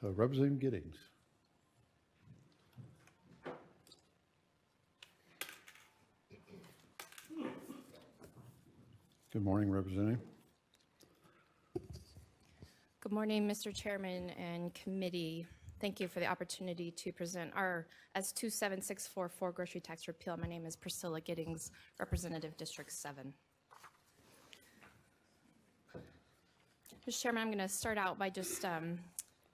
Representative Giddings. Good morning, Representative. Good morning, Mr. Chairman and committee. Thank you for the opportunity to present our S27644 grocery tax repeal. My name is Priscilla Giddings, Representative District 7. Mr. Chairman, I'm going to start out by just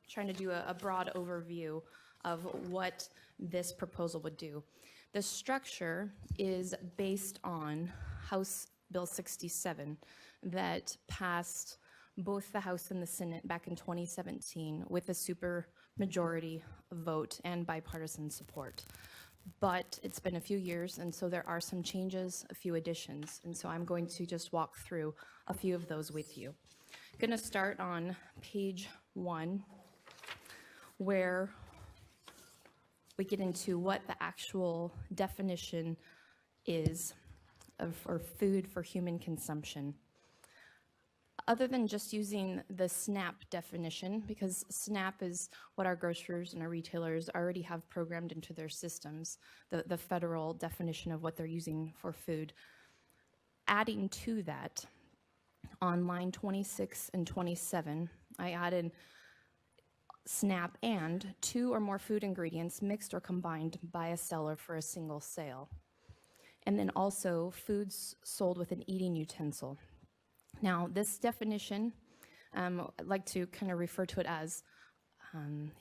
trying to do a broad overview of what this proposal would do. The structure is based on House Bill 67 that passed both the House and the Senate back in 2017 with a super majority vote and bipartisan support. But it's been a few years, and so there are some changes, a few additions, and so I'm going to just walk through a few of those with you. I'm going to start on page 1, where we get into what the actual definition is for food for human consumption. Other than just using the SNAP definition, because SNAP is what our grocers and our retailers already have programmed into their systems, the federal definition of what they're using for food. Adding to that, on line 26 and 27, I added SNAP and 2 or more food ingredients mixed or combined by a seller for a single sale. And then also foods sold with an eating utensil. Now, this definition, I'd like to kind of refer to it as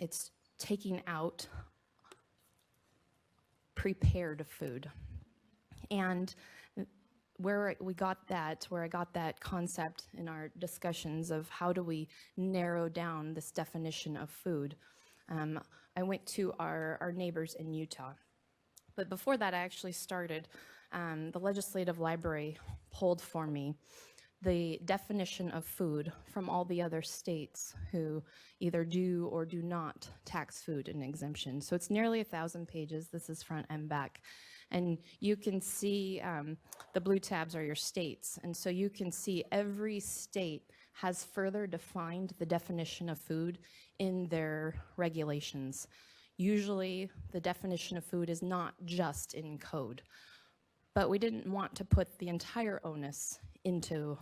it's taking out prepared food. And where I got that concept in our discussions of how do we narrow down this definition of food, I went to our neighbors in Utah. But before that, I actually started, the legislative library pulled for me the definition of food from all the other states who either do or do not tax food and exemption. So it's nearly 1,000 pages. This is front and back. And you can see the blue tabs are your states. And so you can see every state has further defined the definition of food in their regulations. Usually the definition of food is not just in code, but we didn't want to put the entire onus into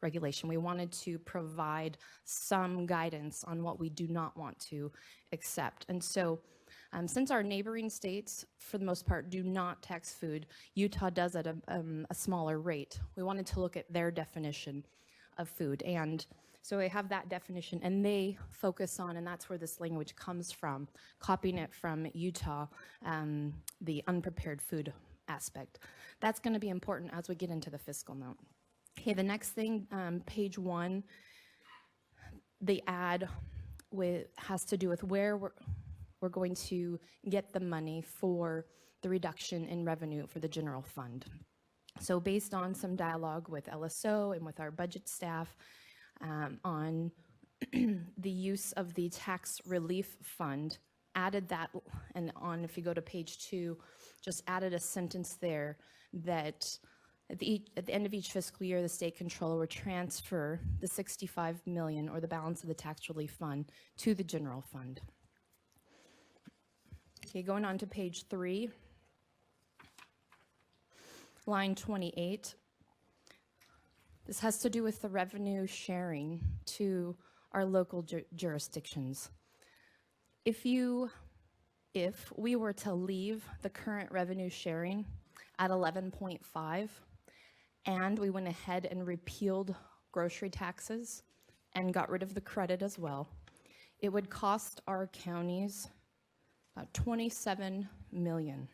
regulation. We wanted to provide some guidance on what we do not want to accept. And so since our neighboring states, for the most part, do not tax food, Utah does at a smaller rate. We wanted to look at their definition of food. And so I have that definition, and they focus on, and that's where this language comes from, copying it from Utah, the unprepared food aspect. That's going to be important as we get into the fiscal note. Okay, the next thing, page 1, the ad has to do with where we're going to get the money for the reduction in revenue for the general fund. So based on some dialogue with LSO and with our budget staff on the use of the tax relief fund, added that, and on, if you go to page 2, just added a sentence there that at the end of each fiscal year, the state controller will transfer the $65 million or the balance of the tax relief fund to the general fund. Okay, going on to page 3, line 28. This has to do with the revenue sharing to our local jurisdictions. If we were to leave the current revenue sharing at 11.5, and we went ahead and repealed grocery taxes and got rid of the credit as well, it would cost our counties about $27 million.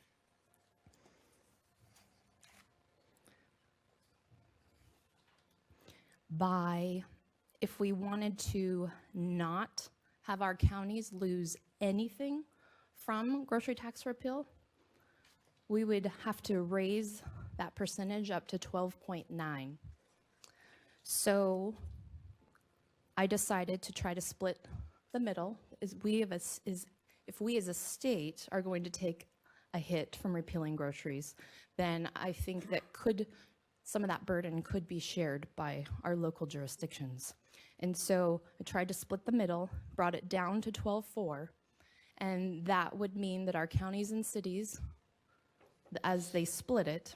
If we wanted to not have our counties lose anything from grocery tax repeal, we would have to raise that percentage up to 12.9. So I decided to try to split the middle. If we as a state are going to take a hit from repealing groceries, then I think that some of that burden could be shared by our local jurisdictions. And so I tried to split the middle, brought it down to 12.4, and that would mean that our counties and cities, as they split it,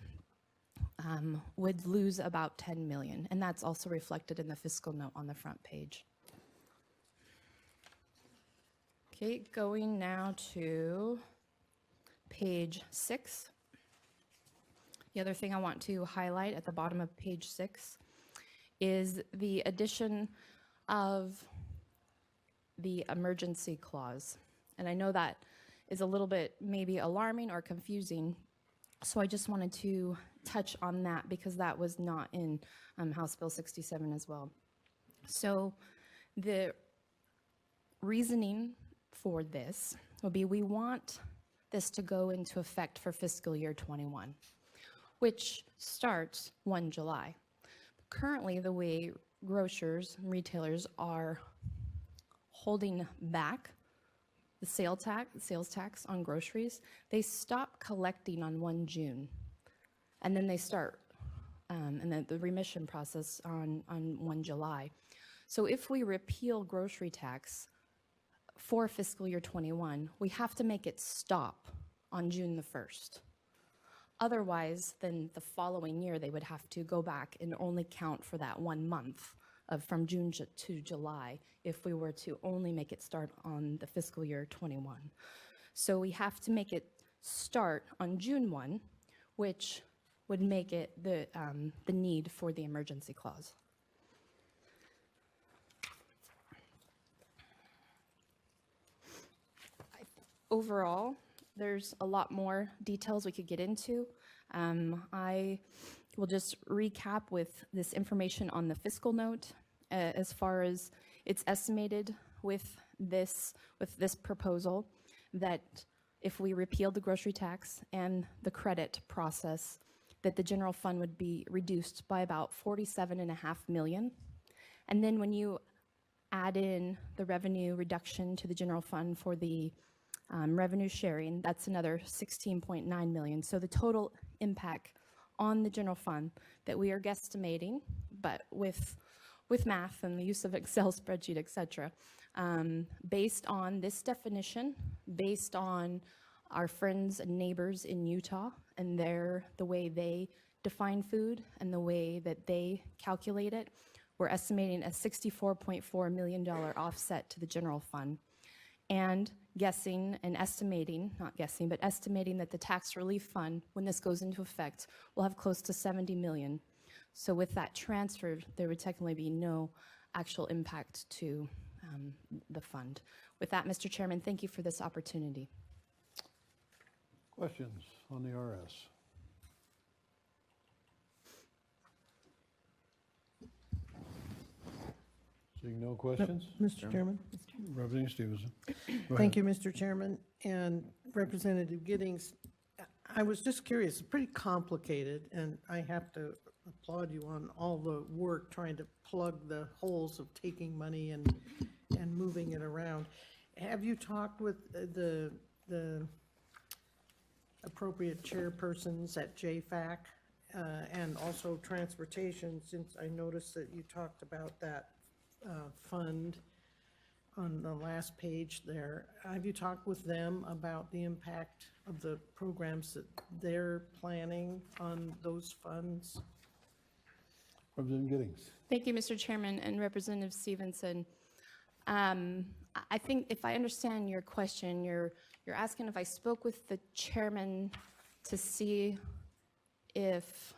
would lose about 10 million. And that's also reflected in the fiscal note on the front page. Okay, going now to page 6. The other thing I want to highlight at the bottom of page 6 is the addition of the emergency clause. And I know that is a little bit maybe alarming or confusing, so I just wanted to touch on that because that was not in House Bill 67 as well. So the reasoning for this will be we want this to go into effect for fiscal year 21, which starts 1 July. Currently, the way grocers and retailers are holding back the sales tax on groceries, they stop collecting on 1 June. And then they start, and then the remission process on 1 July. So if we repeal grocery tax for fiscal year 21, we have to make it stop on June the 1st. Otherwise, then the following year, they would have to go back and only count for that 1 month of from June to July if we were to only make it start on the fiscal year 21. So we have to make it start on June 1, which would make it the need for the emergency clause. Overall, there's a lot more details we could get into. I will just recap with this information on the fiscal note as far as it's estimated with this proposal that if we repealed the grocery tax and the credit process, that the general fund would be reduced by about 47.5 million. And then when you add in the revenue reduction to the general fund for the revenue sharing, that's another 16.9 million. So the total impact on the general fund that we are guesstimating, but with math and the use of Excel spreadsheet, et cetera, based on this definition, based on our friends and neighbors in Utah and the way they define food and the way that they calculate it, we're estimating a $64.4 million offset to the general fund. And guessing and estimating, not guessing, but estimating that the tax relief fund, when this goes into effect, will have close to 70 million. So with that transfer, there would technically be no actual impact to the fund. With that, Mr. Chairman, thank you for this opportunity. Questions on the RS? Seeing no questions? Mr. Chairman. Representative Stevenson. Go Thank ahead. you, Mr. Chairman. And Representative Giddings, I was just curious, it's pretty complicated, and I have to applaud you on all the work trying to plug the holes of taking money and moving it around. Have you talked with the appropriate chairpersons at JFAC and also transportation, since I noticed that you talked about that fund on the last page there? Have you talked with them about the impact of the programs that they're planning on those funds? Representative Giddings. Thank you, Mr. Chairman and Representative Stevenson. I think if I understand your question, you're asking if I spoke with the chairman to see if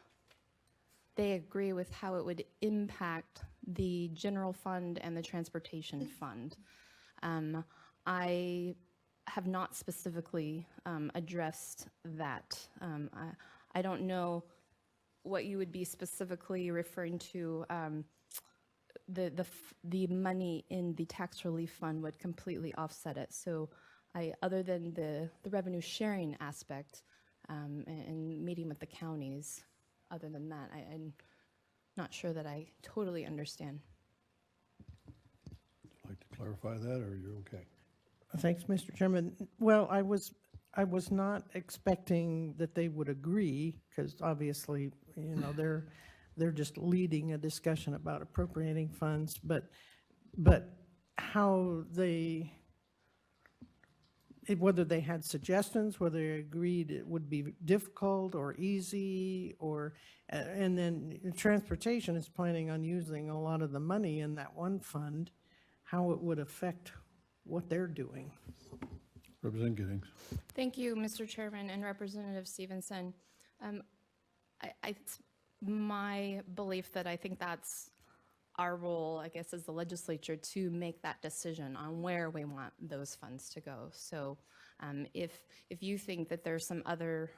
they agree with how it would impact the general fund and the transportation fund. I have not specifically addressed that. I don't know what you would be specifically referring to. The money in the tax relief fund would completely offset it. So other than the revenue sharing aspect and meeting with the counties, other than that, I'm not sure that I totally understand. Would you like to clarify that, or you're okay? Thanks, Mr. Chairman. Well, I was not expecting that they would agree, because obviously, they're just leading a discussion about appropriating funds. But But how they, whether they had suggestions, whether they agreed it would be difficult or easy, or, and then transportation is planning on using a lot of the money in that one fund, how it would affect what they're doing. Representative Giddings. Thank you, Mr. Chairman and Representative Stevenson. It's my belief that I think that's our role, I guess, as the legislature to make that decision on where we want those funds to go. So if you think that there's some other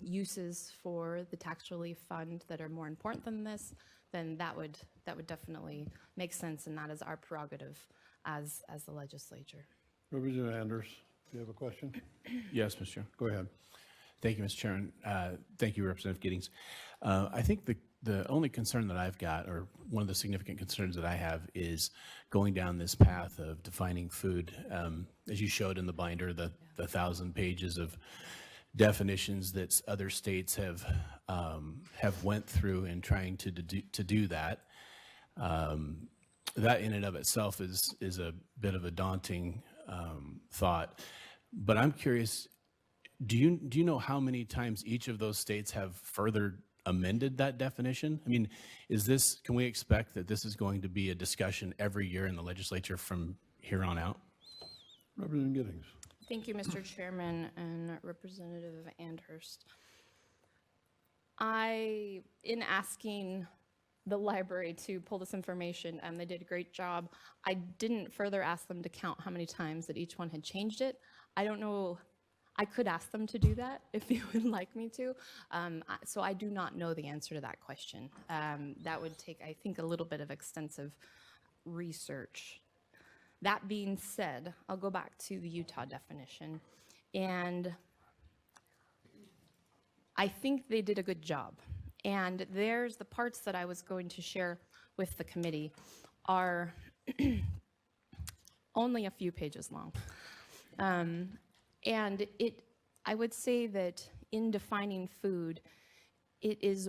uses for the tax relief fund that are more important than this, then that would definitely make sense, and that is our prerogative as the legislature. Representative Anders, do you have a question? Yes, Mr. Chair. Go ahead. Thank you, Mr. Chairman. Thank you, Representative Giddings. I think the only concern that I've got, or one of the significant concerns that I have, is going down this path of defining food. As you showed in the binder, the 1,000 pages of definitions that other states have went through in trying to do that. That in and of itself is a bit of a daunting thought. But I'm curious, do you know how many times each of those states have further amended that definition? I mean, can we expect that this is going to be a discussion every year in the legislature from here on out? Representative Giddings. Thank you, Mr. Chairman and Representative Andhurst. In asking the library to pull this information, they did a great job. I didn't further ask them to count how many times that each one had changed it. I don't know. I could ask them to do that if you would like me to. So I do not know the answer to that question. That would take, I think, a little bit of extensive research. That being said, I'll go back to the Utah definition. And I think they did a good job. And there's the parts that I was going to share with the committee are only a few pages long. And I would say that in defining food, it is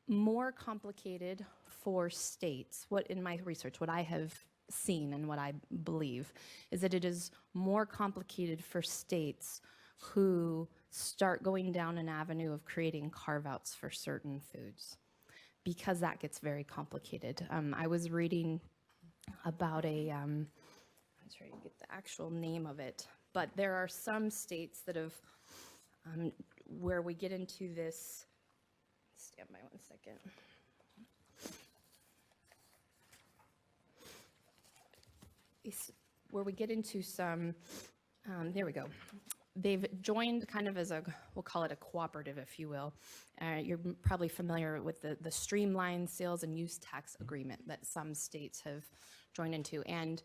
more complicated for states. In my research, what I have seen and what I believe is that it is more complicated for states who start going down an avenue of creating carve-outs for certain foods, because that gets very complicated. I was reading about I'm trying to get the actual name of it, but there are some states that have, where we get into this, stand by 1 second. Where we get into some, there we go. They've joined kind of as we'll call it a cooperative, if you will. You're probably familiar with the streamlined sales and use tax agreement that some states have joined into. And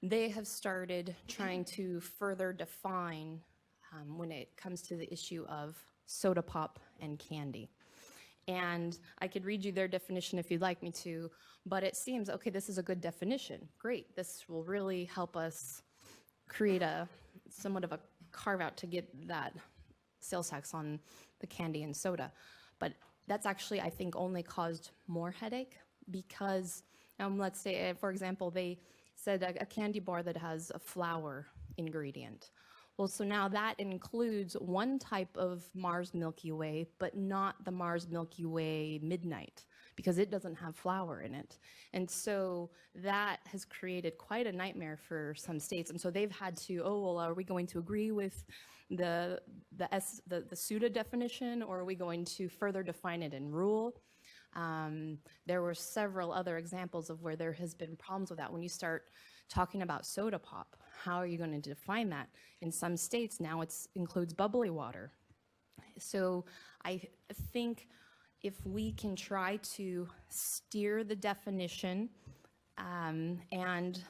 they have started trying to further define when it comes to the issue of soda pop and candy. And I could read you their definition if you'd like me to, but it seems, okay, this is a good definition. Great, this will really help us create somewhat of a carve out to get that sales tax on the candy and soda. But that's actually, I think, only caused more headache because, let's say, for example, they said a candy bar that has a flour ingredient. Well, so now that includes one type of Mars Milky Way, but not the Mars Milky Way Midnight, because it doesn't have flour in it. And so that has created quite a nightmare for some states. And so they've had to, are we going to agree with the SUDA definition, or are we going to further define it in rule? There were several other examples of where there has been problems with that. When you start talking about soda pop, how are you going to define that? In some states now it includes bubbly water. So I think if we can try to steer the definition and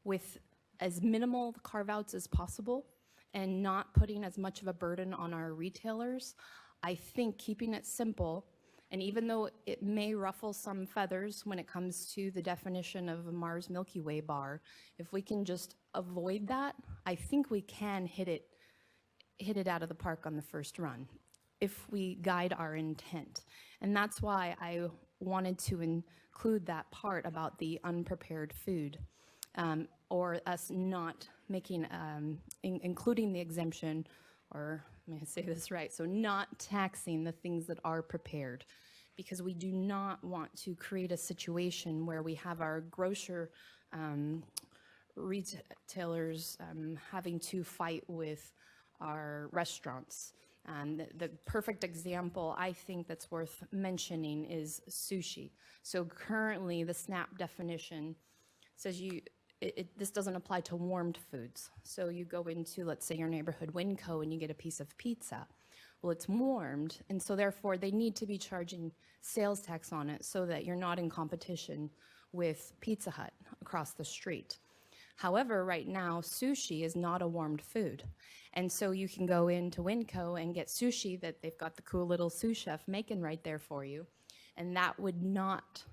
with as minimal carve-outs as possible and not putting as much of a burden on our retailers, I think keeping it simple, and even though it may ruffle some feathers when it comes to the definition of a Mars Milky Way bar, if we can just avoid that, I think we can hit it out of the park on the first run, if we guide our intent. And that's why I wanted to include that part about the unprepared food, or us not making, including the exemption, or may I say this right, so not taxing the things that are prepared, because we do not want to create a situation where we have our grocer retailers having to fight with our restaurants. The perfect example I think that's worth mentioning is sushi. So currently, the SNAP definition says this doesn't apply to warmed foods. So you go into, let's say, your neighborhood Winco and you get a piece of pizza. Well, it's warmed, and so therefore they need to be charging sales tax on it so that you're not in competition with Pizza Hut across the street. However, right now, sushi is not a warmed food. And so you can go into Winco and get sushi that they've got the cool little sous chef making right there for you. And that would not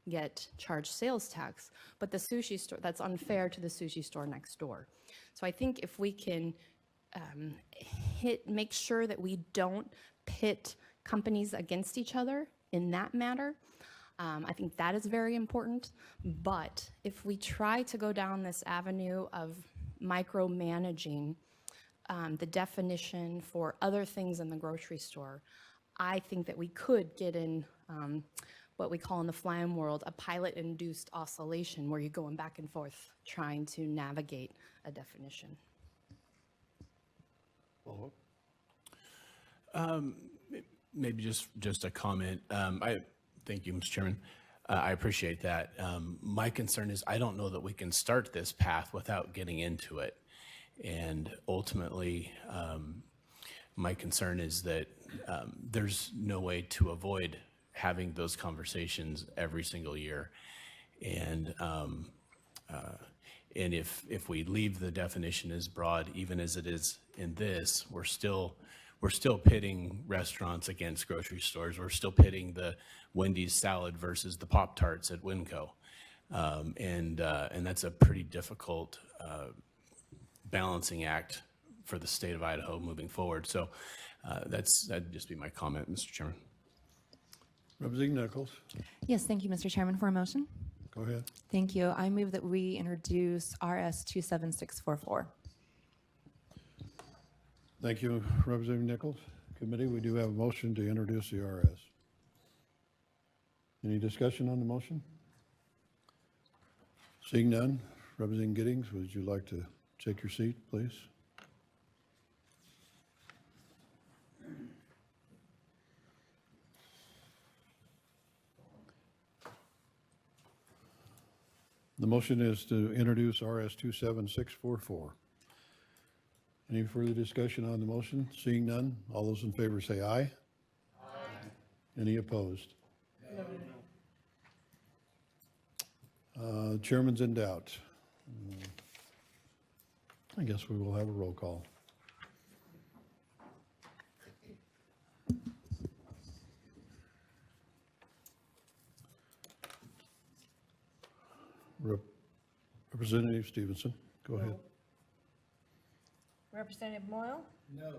get charged sales tax, but the sushi store, that's unfair to the sushi store next door. So I think if we can make sure that we don't pit companies against each other in that matter, I think that is very important. But if we try to go down this avenue of micromanaging the definition for other things in the grocery store, I think that we could get in what we call in the flam world a pilot-induced oscillation, where you're going back and forth trying to navigate a definition. Follow-up? Maybe just a comment. Thank you, Mr. Chairman. I appreciate that. My concern is I don't know that we can start this path without getting into it. And ultimately, my concern is that there's no way to avoid having those conversations every single year. And if we leave the definition as broad, even as it is in this, we're still pitting restaurants against grocery stores. We're still pitting the Wendy's salad versus the Pop-Tarts at Winco. And that's a pretty difficult balancing act for the state of Idaho moving forward. So that'd just be my comment, Mr. Chairman. Representative Nichols, Yes, thank you, Mr. Chairman. For a motion? go ahead. Thank you. I move that we introduce RS 27644. Thank you, Representative Nichols. Committee, we do have a motion to introduce the RS. Any discussion on the motion? Seeing none, Representative Giddings, would you like to take your seat, please? The motion is to introduce RS 27644. Any further discussion on the motion? Seeing none, all those in favor say aye. Aye. Any opposed? No. Chairman's in doubt. I guess we will have a roll call. Representative Stevenson, go ahead. Representative Moyle? No.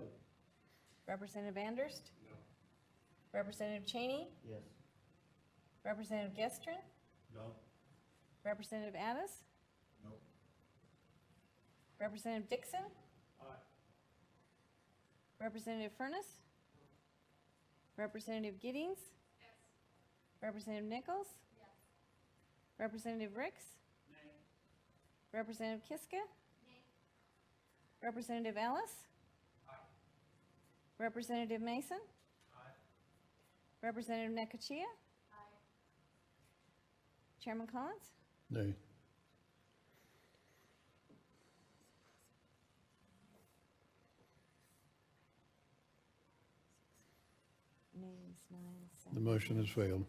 Representative Anders? No. Representative Cheney? Yes. Representative Gestrin? No. Representative Addis? No. Representative Dixon? Aye. Representative Furness? Representative Giddings? Yes. Representative Nichols? Yes. Representative Ricks? Nay. Representative Kiska? Representative Ellis? Aye. Representative Mason? Aye. Representative Nekachia? Aye. Chairman Collins? Nay. Nays, 9, 7. The motion has failed.